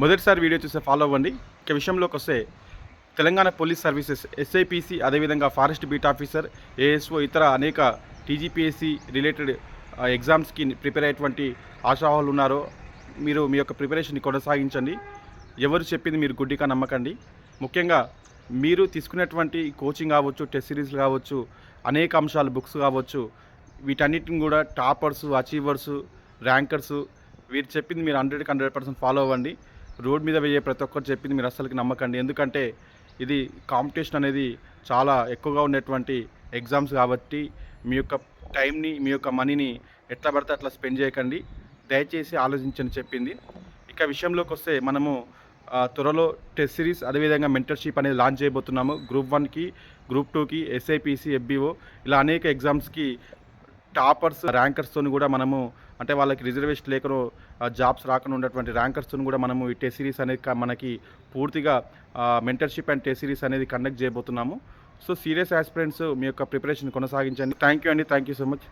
మొదటిసారి వీడియో చూస్తే ఫాలో అవ్వండి. ఇక విషయంలోకి వస్తే తెలంగాణ పోలీస్ సర్వీసెస్ ఎస్ఐపిసి, అదేవిధంగా ఫారెస్ట్ బీట్ ఆఫీసర్, ఏఎస్ఓ, ఇతర అనేక టీజీపీఎస్సి రిలేటెడ్ ఎగ్జామ్స్కి ప్రిపేర్ అయ్యేటువంటి ఆశావాహులు ఉన్నారో మీరు మీ యొక్క ప్రిపరేషన్ని కొనసాగించండి. ఎవరు చెప్పింది మీరు గుడ్డిగా నమ్మకండి. ముఖ్యంగా మీరు తీసుకునేటువంటి కోచింగ్ కావచ్చు, టెస్ట్ సిరీస్లు కావచ్చు, అనేక అంశాలు బుక్స్ కావచ్చు, వీటన్నిటిని కూడా టాపర్సు, అచీవర్సు, ర్యాంకర్సు వీరు చెప్పింది మీరు 100% ఫాలో అవ్వండి. రోడ్ మీద వేయే ప్రతి ఒక్కరు చెప్పింది మీరు అస్సలకి నమ్మకండి. ఎందుకంటే ఇది కాంపిటీషన్ అనేది చాలా ఎక్కువగా ఉండేటువంటి ఎగ్జామ్స్ కాబట్టి మీ యొక్క టైంని, మీ యొక్క మనీని ఎట్లా పడితే అట్లా స్పెండ్ చేయకండి. దయచేసి ఆలోచించని చెప్పింది. ఇక విషయంలోకి వస్తే మనము త్వరలో టెస్ట్ సిరీస్, అదేవిధంగా మెంటర్షిప్ అనేది లాంచ్ చేయబోతున్నాము. గ్రూప్ 1కి, గ్రూప్ 2కి, ఎస్ఐపిసి, ఎఫ్బిఓ ఇలా అనేక ఎగ్జామ్స్కి టాపర్స్, ర్యాంకర్స్తో కూడా మనము అంటే వాళ్ళకి రిజర్వేషన్ లేకనో జాబ్స్ రాకుండా ఉన్నటువంటి ర్యాంకర్స్తో కూడా మనము ఈ టెస్ట్ సిరీస్ అనేది మనకి పూర్తిగా మెంటర్షిప్ అండ్ టెస్ట్ సిరీస్ అనేది కండక్ట్ చేయబోతున్నాము. సో సీరియస్ ఆస్పిరెంట్స్ మీ యొక్క ప్రిపరేషన్ కొనసాగించండి. థ్యాంక్ యూ అండి. Thank you so much.